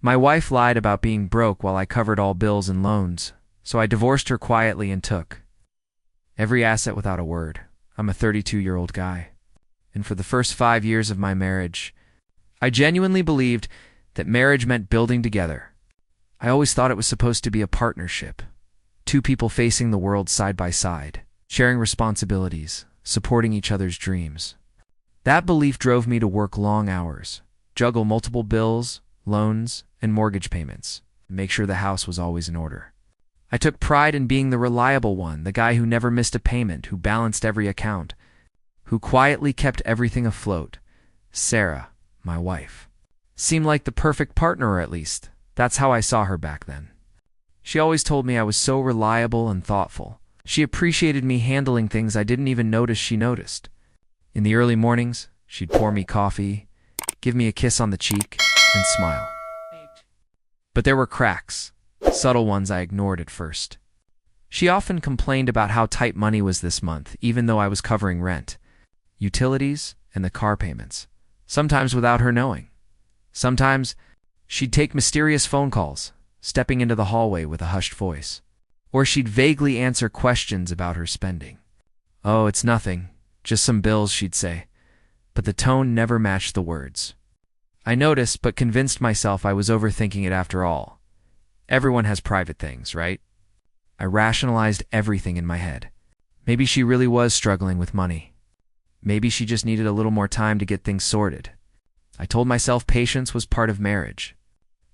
My wife lied about being broke while I covered all bills and loans, so I divorced her quietly and took every asset without a word. I'm a 32-year-old guy. And for the first 5 years of my marriage, I genuinely believed that marriage meant building together. I always thought it was supposed to be a partnership. Two people facing the world side by side, sharing responsibilities, supporting each other's dreams. That belief drove me to work long hours, juggle multiple bills, loans, and mortgage payments, and make sure the house was always in order. I took pride in being the reliable one, the guy who never missed a payment, who balanced every account, who quietly kept everything afloat. Sarah, my wife, seemed like the perfect partner, or at least, that's how I saw her back then. She always told me I was so reliable and thoughtful. She appreciated me handling things I didn't even notice she noticed. In the early mornings, she'd pour me coffee, give me a kiss on the cheek, and smile. But there were cracks, subtle ones I ignored at first. She often complained about how tight money was this month, even though I was covering rent, utilities, and the car payments, sometimes without her knowing. Sometimes she'd take mysterious phone calls, stepping into the hallway with a hushed voice. Or she'd vaguely answer questions about her spending. "Oh, it's nothing, just some bills," she'd say, but the tone never matched the words. I noticed, but convinced myself I was overthinking it after all. Everyone has private things, right? I rationalized everything in my head. Maybe she really was struggling with money. Maybe she just needed a little more time to get things sorted. I told myself patience was part of marriage.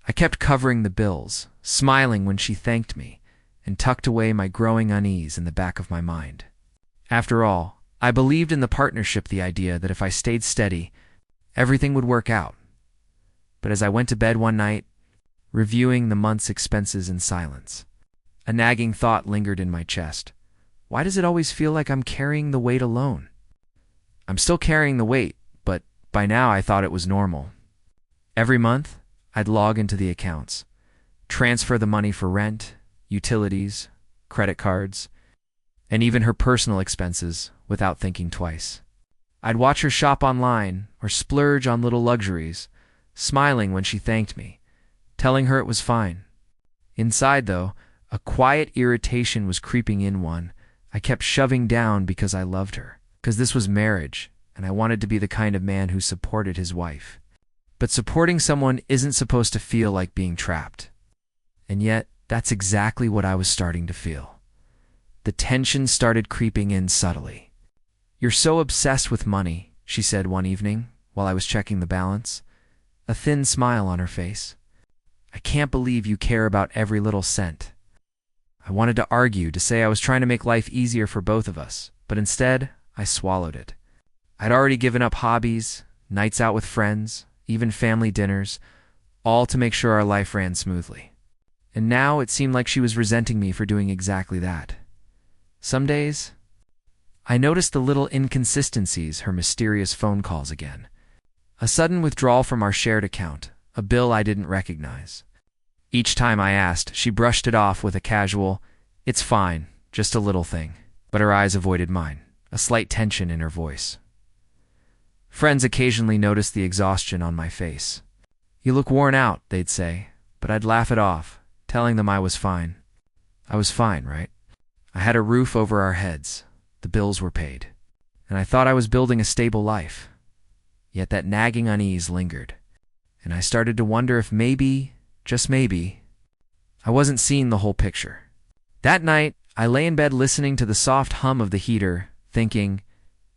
I kept covering the bills, smiling when she thanked me, and tucked away my growing unease in the back of my mind. After all, I believed in the partnership, the idea that if I stayed steady, everything would work out. But as I went to bed one night, reviewing the month's expenses in silence, a nagging thought lingered in my chest. Why does it always feel like I'm carrying the weight alone? I'm still carrying the weight, but by now I thought it was normal. Every month, I'd log into the accounts, transfer the money for rent, utilities, credit cards, and even her personal expenses without thinking twice. I'd watch her shop online or splurge on little luxuries, smiling when she thanked me, telling her it was fine. Inside, though, a quiet irritation was creeping in. One I kept shoving down because I loved her, because this was marriage, and I wanted to be the kind of man who supported his wife. But supporting someone isn't supposed to feel like being trapped. And yet, that's exactly what I was starting to feel. The tension started creeping in subtly. "You're so obsessed with money," she said one evening while I was checking the balance, a thin smile on her face. "I can't believe you care about every little cent." I wanted to argue, to say I was trying to make life easier for both of us, but instead, I swallowed it. I'd already given up hobbies, nights out with friends, even family dinners, all to make sure our life ran smoothly. And now it seemed like she was resenting me for doing exactly that. Some days, I noticed the little inconsistencies, her mysterious phone calls again, a sudden withdrawal from our shared account, a bill I didn't recognize. Each time I asked, she brushed it off with a casual, "It's fine, just a little thing." But her eyes avoided mine, a slight tension in her voice. Friends occasionally noticed the exhaustion on my face. "You look worn out," they'd say, but I'd laugh it off, telling them I was fine. I was fine, right? I had a roof over our heads, the bills were paid, and I thought I was building a stable life. Yet that nagging unease lingered, and I started to wonder if maybe, just maybe, I wasn't seeing the whole picture. That night, I lay in bed listening to the soft hum of the heater, thinking,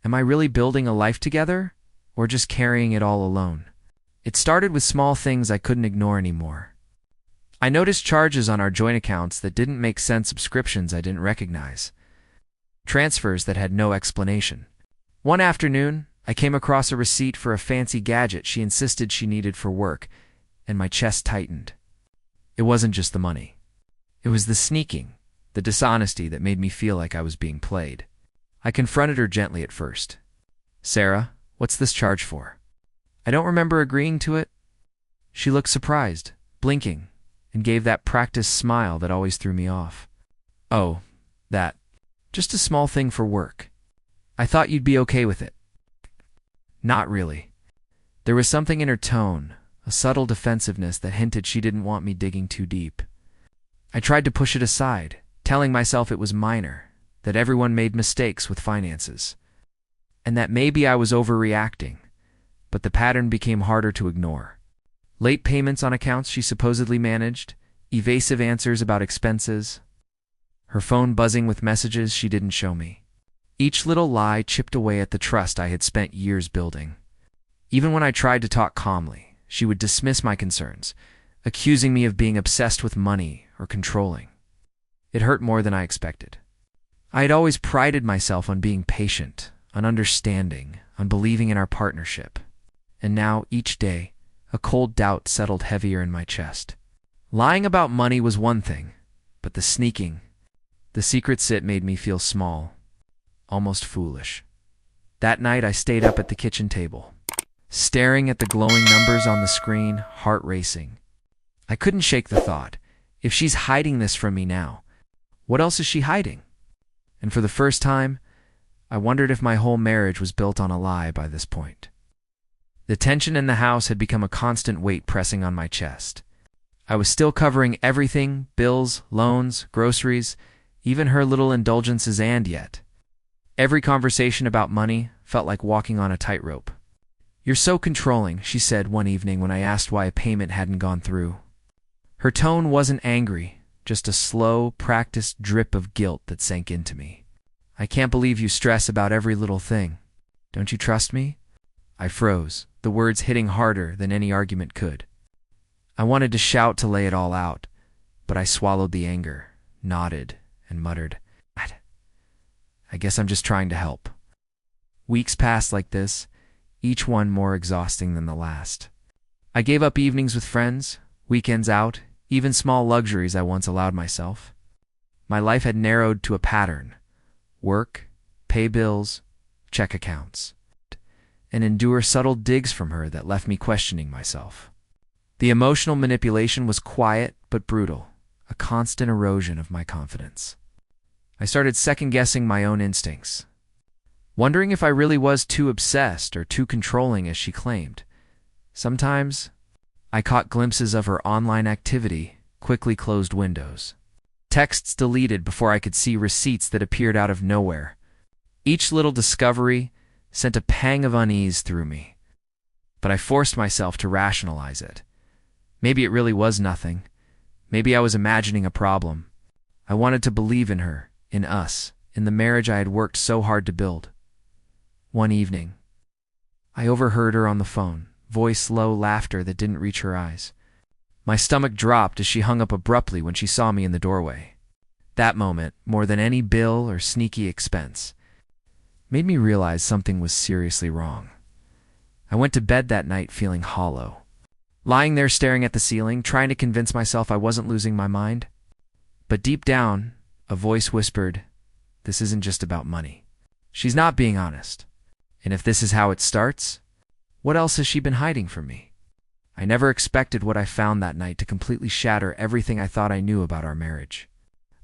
am I really building a life together, or just carrying it all alone? It started with small things I couldn't ignore anymore. I noticed charges on our joint accounts that didn't make sense, subscriptions I didn't recognize, transfers that had no explanation. One afternoon, I came across a receipt for a fancy gadget she insisted she needed for work, and my chest tightened. It wasn't just the money. It was the sneaking, the dishonesty that made me feel like I was being played. I confronted her gently at first. "Sarah, what's this charge for? I don't remember agreeing to it." She looked surprised, blinking, and gave that practiced smile that always threw me off. "Oh, that. Just a small thing for work. I thought you'd be okay with it." Not really. There was something in her tone, a subtle defensiveness that hinted she didn't want me digging too deep. I tried to push it aside, telling myself it was minor, that everyone made mistakes with finances, and that maybe I was overreacting, but the pattern became harder to ignore. Late payments on accounts she supposedly managed, evasive answers about expenses, her phone buzzing with messages she didn't show me. Each little lie chipped away at the trust I had spent years building. Even when I tried to talk calmly, she would dismiss my concerns, accusing me of being obsessed with money or controlling. It hurt more than I expected. I had always prided myself on being patient, on understanding, on believing in our partnership. And now, each day, a cold doubt settled heavier in my chest. Lying about money was one thing, but the sneaking, the secret sit made me feel small, almost foolish. That night I stayed up at the kitchen table, staring at the glowing numbers on the screen, heart racing. I couldn't shake the thought, if she's hiding this from me now, what else is she hiding? And for the first time, I wondered if my whole marriage was built on a lie by this point. The tension in the house had become a constant weight pressing on my chest. I was still covering everything, bills, loans, groceries, even her little indulgences, and yet every conversation about money felt like walking on a tightrope. "You're so controlling," she said one evening when I asked why a payment hadn't gone through. Her tone wasn't angry, just a slow, practiced drip of guilt that sank into me. "I can't believe you stress about every little thing. Don't you trust me?" I froze, the words hitting harder than any argument could. I wanted to shout to lay it all out, but I swallowed the anger, nodded, and muttered, "I guess I'm just trying to help." Weeks passed like this, each one more exhausting than the last. I gave up evenings with friends, weekends out, even small luxuries I once allowed myself. My life had narrowed to a pattern: work, pay bills, check accounts, and endure subtle digs from her that left me questioning myself. The emotional manipulation was quiet but brutal, a constant erosion of my confidence. I started second-guessing my own instincts, wondering if I really was too obsessed or too controlling as she claimed. Sometimes, I caught glimpses of her online activity, quickly closed windows. Texts deleted before I could see receipts that appeared out of nowhere. Each little discovery sent a pang of unease through me, but I forced myself to rationalize it. Maybe it really was nothing. Maybe I was imagining a problem. I wanted to believe in her, in us, in the marriage I had worked so hard to build. One evening, I overheard her on the phone, voice low, laughter that didn't reach her eyes. My stomach dropped as she hung up abruptly when she saw me in the doorway. That moment, more than any bill or sneaky expense, made me realize something was seriously wrong. I went to bed that night feeling hollow, lying there staring at the ceiling, trying to convince myself I wasn't losing my mind. But deep down, a voice whispered, "This isn't just about money. She's not being honest. And if this is how it starts, what else has she been hiding from me?" I never expected what I found that night to completely shatter everything I thought I knew about our marriage.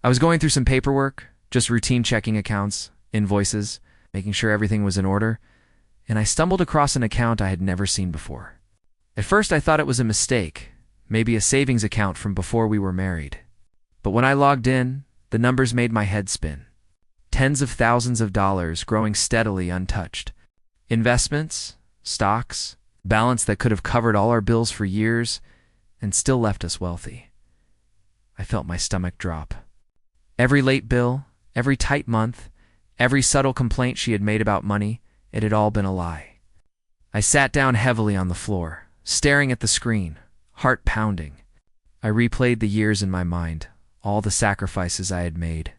I was going through some paperwork, just routine checking accounts, invoices, making sure everything was in order, and I stumbled across an account I had never seen before. At first I thought it was a mistake, maybe a savings account from before we were married. But when I logged in, the numbers made my head spin. Tens of thousands of dollars growing steadily untouched. Investments, stocks, balance that could have covered all our bills for years and still left us wealthy. I felt my stomach drop. Every late bill, every tight month, every subtle complaint she had made about money, it had all been a lie. I sat down heavily on the floor, staring at the screen, heart pounding. I replayed the years in my mind, all the sacrifices I had made,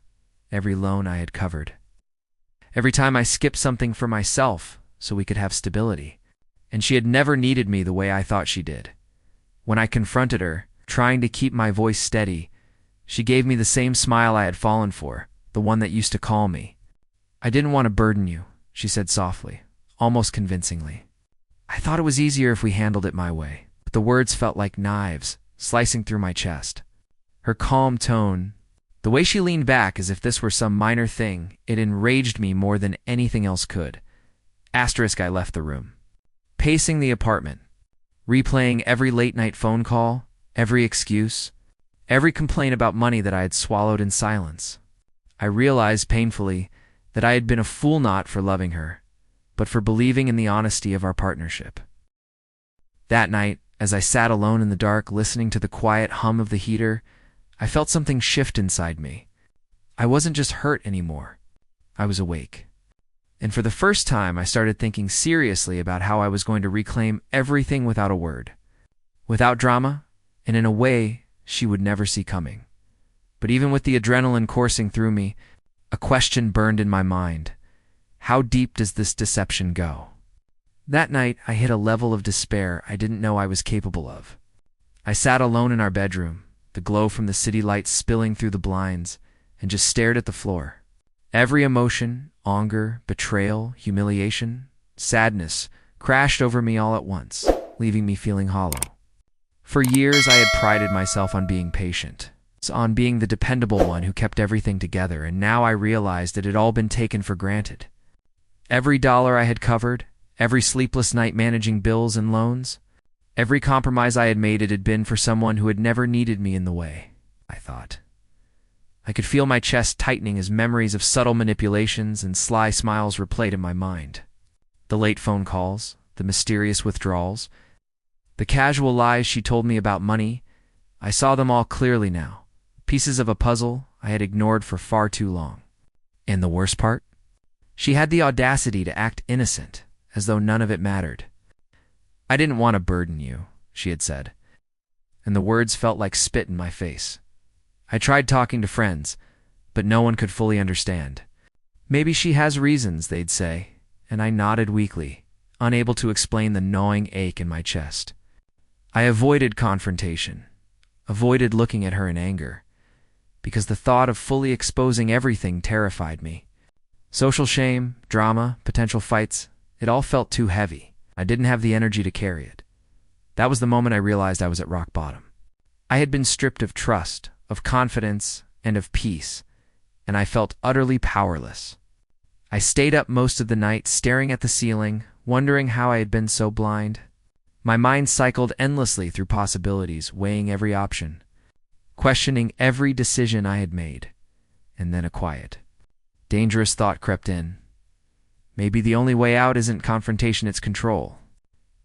every loan I had covered. Every time I skipped something for myself so we could have stability. And she had never needed me the way I thought she did. When I confronted her, trying to keep my voice steady, she gave me the same smile I had fallen for, the one that used to calm me. "I didn't want to burden you," she said softly, almost convincingly. "I thought it was easier if we handled it my way." But the words felt like knives, slicing through my chest. Her calm tone, the way she leaned back as if this were some minor thing, it enraged me more than anything else could. I left the room. Pacing the apartment, replaying every late-night phone call, every excuse, every complaint about money that I had swallowed in silence. I realized painfully that I had been a fool not for loving her, but for believing in the honesty of our partnership. That night, as I sat alone in the dark listening to the quiet hum of the heater, I felt something shift inside me. I wasn't just hurt anymore. I was awake. And for the first time, I started thinking seriously about how I was going to reclaim everything without a word, without drama, and in a way she would never see coming. But even with the adrenaline coursing through me, a question burned in my mind. How deep does this deception go? That night, I hit a level of despair I didn't know I was capable of. I sat alone in our bedroom, the glow from the city lights spilling through the blinds, and just stared at the floor. Every emotion, anger, betrayal, humiliation, sadness, crashed over me all at once, leaving me feeling hollow. For years, I had prided myself on being patient, on being the dependable one who kept everything together, and now I realized it had all been taken for granted. Every dollar I had covered, every sleepless night managing bills and loans, every compromise I had made, it had been for someone who had never needed me in the way, I thought. I could feel my chest tightening as memories of subtle manipulations and sly smiles replayed in my mind. The late phone calls, the mysterious withdrawals, the casual lies she told me about money, I saw them all clearly now, pieces of a puzzle I had ignored for far too long. And the worst part? She had the audacity to act innocent, as though none of it mattered. "I didn't want to burden you," she had said, and the words felt like spit in my face. I tried talking to friends, but no one could fully understand. "Maybe she has reasons," they'd say, and I nodded weakly, unable to explain the gnawing ache in my chest. I avoided confrontation, avoided looking at her in anger, because the thought of fully exposing everything terrified me. Social shame, drama, potential fights, it all felt too heavy. I didn't have the energy to carry it. That was the moment I realized I was at rock bottom. I had been stripped of trust, of confidence, and of peace, and I felt utterly powerless. I stayed up most of the night, staring at the ceiling, wondering how I had been so blind. My mind cycled endlessly through possibilities, weighing every option, questioning every decision I had made. And then a quiet, dangerous thought crept in. Maybe the only way out isn't confrontation, it's control.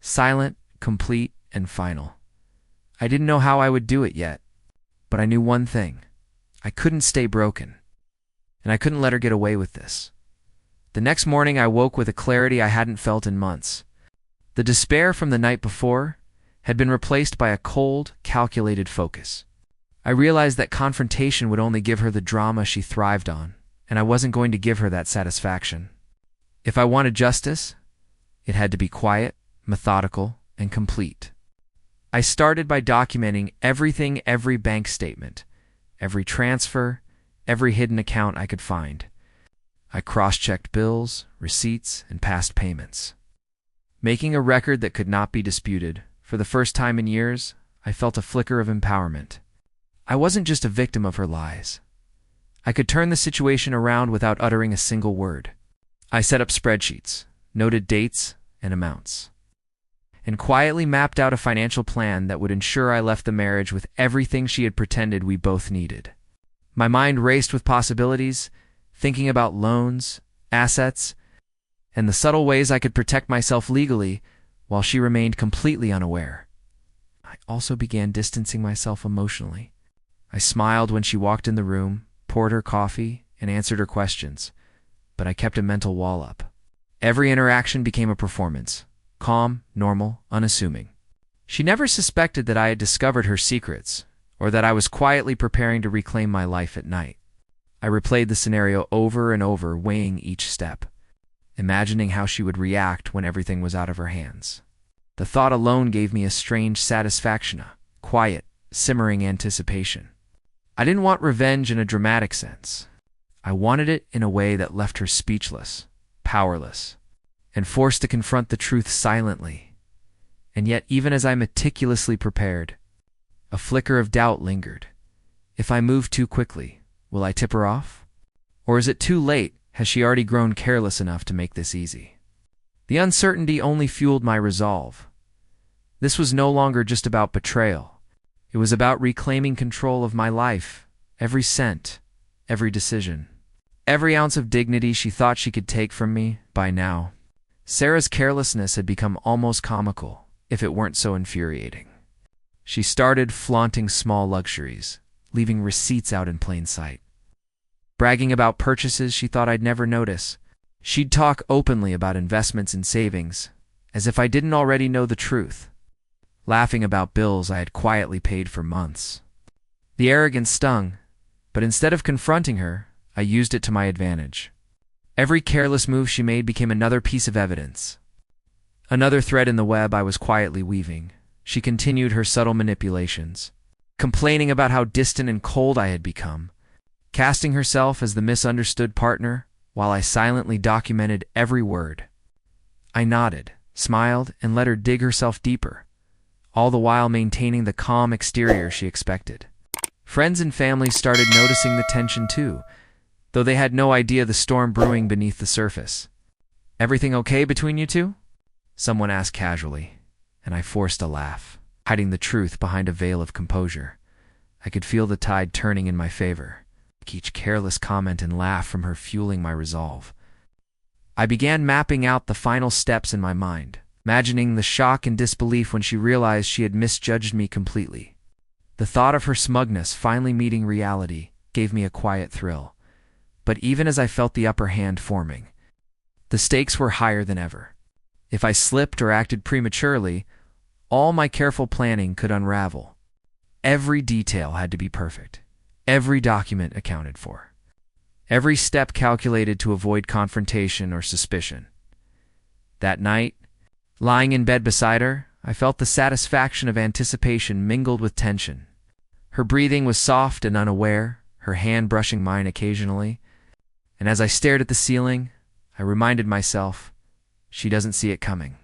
Silent, complete, and final. I didn't know how I would do it yet, but I knew one thing. I couldn't stay broken, and I couldn't let her get away with this. The next morning, I woke with a clarity I hadn't felt in months. The despair from the night before had been replaced by a cold, calculated focus. I realized that confrontation would only give her the drama she thrived on, and I wasn't going to give her that satisfaction. If I wanted justice, it had to be quiet, methodical, and complete. I started by documenting everything, every bank statement, every transfer, every hidden account I could find. I cross-checked bills, receipts, and past payments. Making a record that could not be disputed, for the first time in years, I felt a flicker of empowerment. I wasn't just a victim of her lies. I could turn the situation around without uttering a single word. I set up spreadsheets, noted dates and amounts, and quietly mapped out a financial plan that would ensure I left the marriage with everything she had pretended we both needed. My mind raced with possibilities, thinking about loans, assets, and the subtle ways I could protect myself legally while she remained completely unaware. I also began distancing myself emotionally. I smiled when she walked in the room, poured her coffee, and answered her questions, but I kept a mental wall up. Every interaction became a performance, calm, normal, unassuming. She never suspected that I had discovered her secrets, or that I was quietly preparing to reclaim my life at night. I replayed the scenario over and over, weighing each step, imagining how she would react when everything was out of her hands. The thought alone gave me a strange satisfaction, a quiet, simmering anticipation. I didn't want revenge in a dramatic sense. I wanted it in a way that left her speechless, powerless, and forced to confront the truth silently. And yet, even as I meticulously prepared, a flicker of doubt lingered. If I move too quickly, will I tip her off? Or is it too late? Has she already grown careless enough to make this easy? The uncertainty only fueled my resolve. This was no longer just about betrayal. It was about reclaiming control of my life, every cent, every decision, every ounce of dignity she thought she could take from me. By now, Sarah's carelessness had become almost comical, if it weren't so infuriating. She started flaunting small luxuries, leaving receipts out in plain sight. Bragging about purchases she thought I'd never notice. She'd talk openly about investments and savings, as if I didn't already know the truth. Laughing about bills I had quietly paid for months. The arrogance stung, but instead of confronting her, I used it to my advantage. Every careless move she made became another piece of evidence. Another thread in the web I was quietly weaving. She continued her subtle manipulations, complaining about how distant and cold I had become, casting herself as the misunderstood partner, while I silently documented every word. I nodded, smiled, and let her dig herself deeper, all the while maintaining the calm exterior she expected. Friends and family started noticing the tension too, though they had no idea the storm brewing beneath the surface. "Everything okay between you two?" someone asked casually, and I forced a laugh, hiding the truth behind a veil of composure. I could feel the tide turning in my favor, each careless comment and laugh from her fueling my resolve. I began mapping out the final steps in my mind, imagining the shock and disbelief when she realized she had misjudged me completely. The thought of her smugness finally meeting reality gave me a quiet thrill. But even as I felt the upper hand forming, the stakes were higher than ever. If I slipped or acted prematurely, all my careful planning could unravel. Every detail had to be perfect, every document accounted for, every step calculated to avoid confrontation or suspicion. That night, lying in bed beside her, I felt the satisfaction of anticipation mingled with tension. Her breathing was soft and unaware, her hand brushing mine occasionally, and as I stared at the ceiling, I reminded myself, she doesn't see it coming.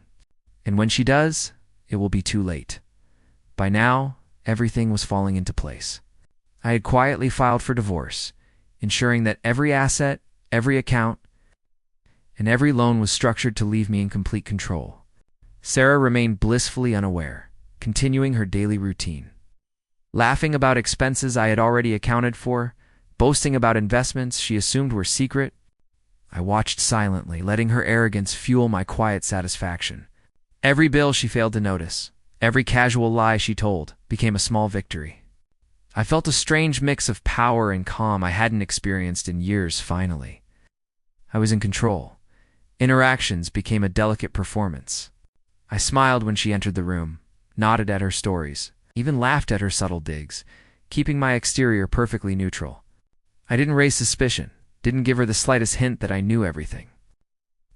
And when she does, it will be too late. By now, everything was falling into place. I had quietly filed for divorce, ensuring that every asset, every account, and every loan was structured to leave me in complete control. Sarah remained blissfully unaware, continuing her daily routine. Laughing about expenses I had already accounted for, boasting about investments she assumed were secret, I watched silently, letting her arrogance fuel my quiet satisfaction. Every bill she failed to notice, every casual lie she told, became a small victory. I felt a strange mix of power and calm I hadn't experienced in years finally. I was in control. Interactions became a delicate performance. I smiled when she entered the room, nodded at her stories, even laughed at her subtle digs, keeping my exterior perfectly neutral. I didn't raise suspicion, didn't give her the slightest hint that I knew everything.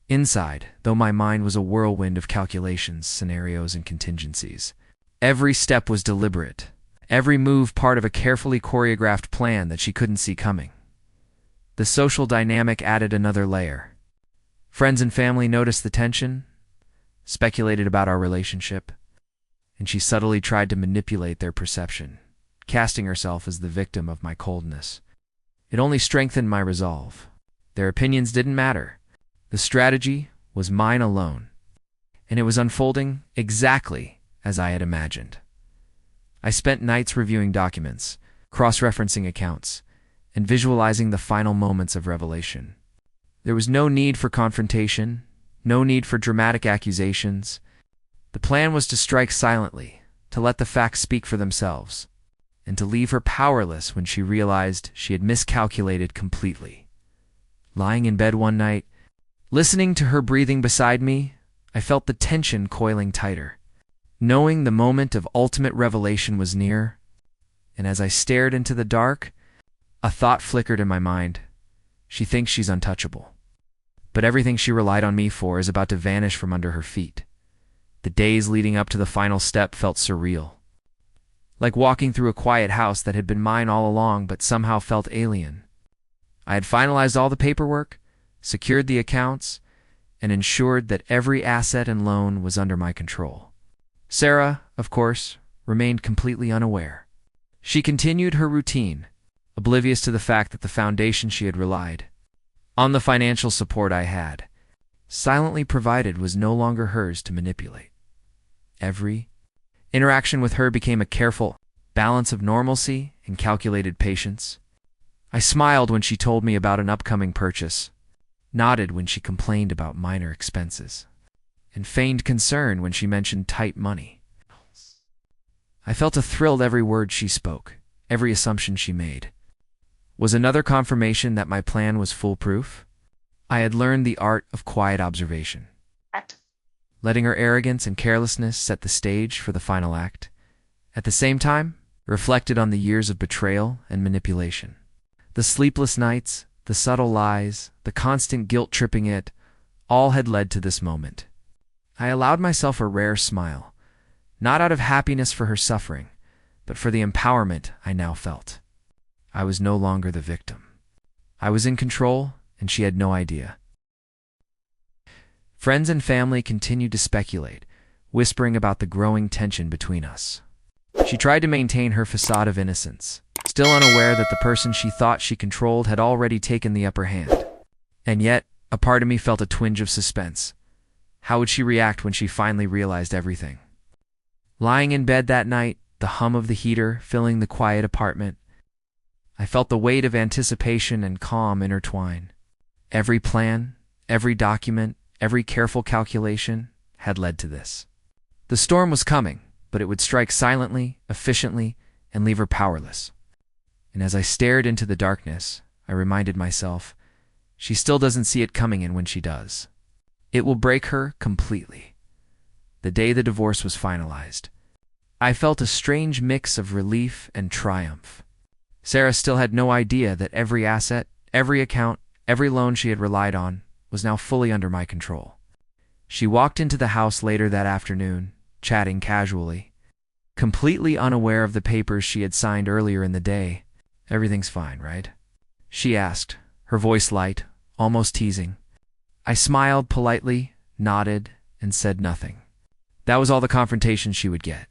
Inside, though my mind was a whirlwind of calculations, scenarios, and contingencies, every step was deliberate, every move part of a carefully choreographed plan that she couldn't see coming. The social dynamic added another layer. Friends and family noticed the tension, speculated about our relationship, and she subtly tried to manipulate their perception, casting herself as the victim of my coldness. It only strengthened my resolve. Their opinions didn't matter. The strategy was mine alone, and it was unfolding exactly as I had imagined. I spent nights reviewing documents, cross-referencing accounts, and visualizing the final moments of revelation. There was no need for confrontation, no need for dramatic accusations. The plan was to strike silently, to let the facts speak for themselves, and to leave her powerless when she realized she had miscalculated completely. Lying in bed one night, listening to her breathing beside me, I felt the tension coiling tighter, knowing the moment of ultimate revelation was near, and as I stared into the dark, a thought flickered in my mind. She thinks she's untouchable, but everything she relied on me for is about to vanish from under her feet. The days leading up to the final step felt surreal, like walking through a quiet house that had been mine all along but somehow felt alien. I had finalized all the paperwork, secured the accounts, and ensured that every asset and loan was under my control. Sarah, of course, remained completely unaware. She continued her routine, oblivious to the fact that the foundation she had relied on, the financial support I had silently provided, was no longer hers to manipulate. Every Interaction with her became a careful balance of normalcy and calculated patience. I smiled when she told me about an upcoming purchase, nodded when she complained about minor expenses, and feigned concern when she mentioned tight money. I felt a thrill every word she spoke, every assumption she made. Was another confirmation that my plan was foolproof? I had learned the art of quiet observation, letting her arrogance and carelessness set the stage for the final act. At the same time, reflected on the years of betrayal and manipulation. The sleepless nights, the subtle lies, the constant guilt-tripping it, all had led to this moment. I allowed myself a rare smile, not out of happiness for her suffering, but for the empowerment I now felt. I was no longer the victim. I was in control, and she had no idea. Friends and family continued to speculate, whispering about the growing tension between us. She tried to maintain her facade of innocence, still unaware that the person she thought she controlled had already taken the upper hand. And yet, a part of me felt a twinge of suspense. How would she react when she finally realized everything? Lying in bed that night, the hum of the heater filling the quiet apartment, I felt the weight of anticipation and calm intertwine. Every plan, every document, every careful calculation had led to this. The storm was coming, but it would strike silently, efficiently, and leave her powerless. And as I stared into the darkness, I reminded myself, she still doesn't see it coming, and when she does, it will break her completely. The day the divorce was finalized, I felt a strange mix of relief and triumph. Sarah still had no idea that every asset, every account, every loan she had relied on was now fully under my control. She walked into the house later that afternoon, chatting casually, completely unaware of the papers she had signed earlier in the day. "Everything's fine, right?" she asked, her voice light, almost teasing. I smiled politely, nodded, and said nothing. That was all the confrontation she would get.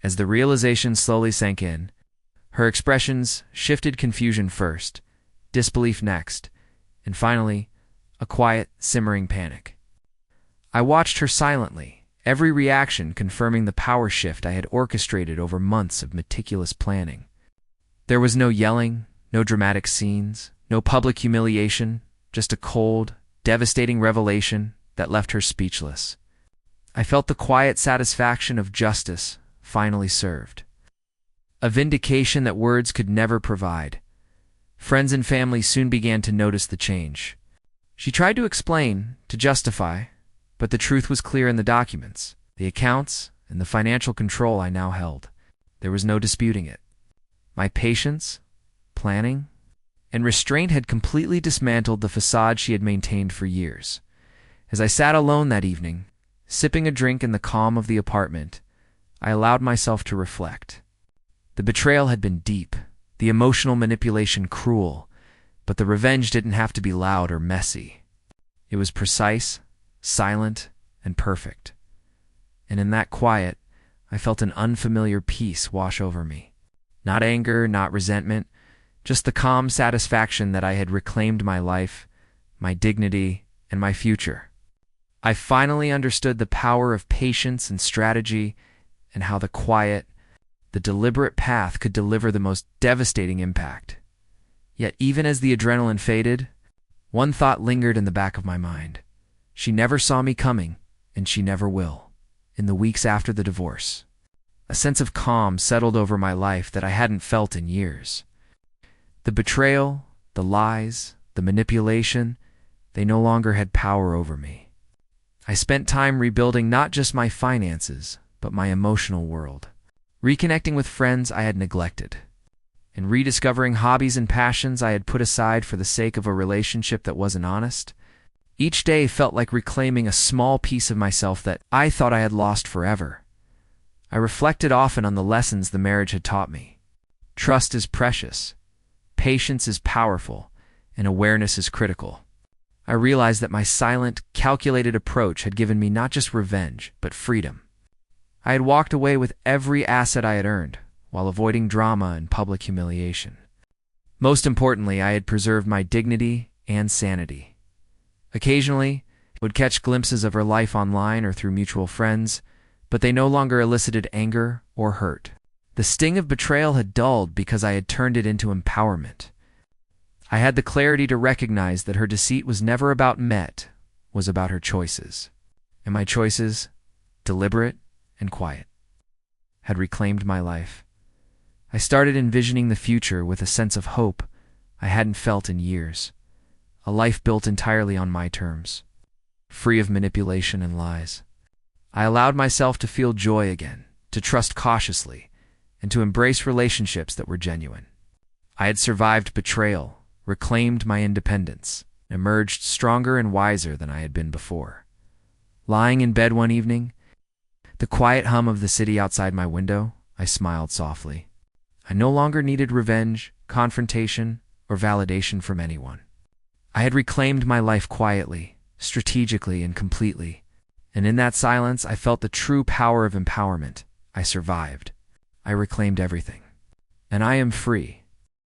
As the realization slowly sank in, her expressions shifted: confusion first, disbelief next, and finally, a quiet, simmering panic. I watched her silently, every reaction confirming the power shift I had orchestrated over months of meticulous planning. There was no yelling, no dramatic scenes, no public humiliation, just a cold, devastating revelation that left her speechless. I felt the quiet satisfaction of justice finally served. A vindication that words could never provide. Friends and family soon began to notice the change. She tried to explain, to justify, but the truth was clear in the documents, the accounts, and the financial control I now held. There was no disputing it. My patience, planning, and restraint had completely dismantled the facade she had maintained for years. As I sat alone that evening, sipping a drink in the calm of the apartment, I allowed myself to reflect. The betrayal had been deep, the emotional manipulation cruel, but the revenge didn't have to be loud or messy. It was precise, silent, and perfect. And in that quiet, I felt an unfamiliar peace wash over me. Not anger, not resentment, just the calm satisfaction that I had reclaimed my life, my dignity, and my future. I finally understood the power of patience and strategy, and how the quiet, the deliberate path could deliver the most devastating impact. Yet even as the adrenaline faded, one thought lingered in the back of my mind. She never saw me coming, and she never will. In the weeks after the divorce, a sense of calm settled over my life that I hadn't felt in years. The betrayal, the lies, the manipulation, they no longer had power over me. I spent time rebuilding not just my finances, but my emotional world, reconnecting with friends I had neglected, and rediscovering hobbies and passions I had put aside for the sake of a relationship that wasn't honest. Each day felt like reclaiming a small piece of myself that I thought I had lost forever. I reflected often on the lessons the marriage had taught me. Trust is precious, patience is powerful, and awareness is critical. I realized that my silent, calculated approach had given me not just revenge, but freedom. I had walked away with every asset I had earned, while avoiding drama and public humiliation. Most importantly, I had preserved my dignity and sanity. Occasionally, I would catch glimpses of her life online or through mutual friends, but they no longer elicited anger or hurt. The sting of betrayal had dulled because I had turned it into empowerment. I had the clarity to recognize that her deceit was never about Met, was about her choices. And my choices, deliberate and quiet, had reclaimed my life. I started envisioning the future with a sense of hope I hadn't felt in years. A life built entirely on my terms, free of manipulation and lies. I allowed myself to feel joy again, to trust cautiously, and to embrace relationships that were genuine. I had survived betrayal, reclaimed my independence, emerged stronger and wiser than I had been before. Lying in bed one evening, the quiet hum of the city outside my window, I smiled softly. I no longer needed revenge, confrontation, or validation from anyone. I had reclaimed my life quietly, strategically, and completely, and in that silence I felt the true power of empowerment. I survived. I reclaimed everything. And I am free.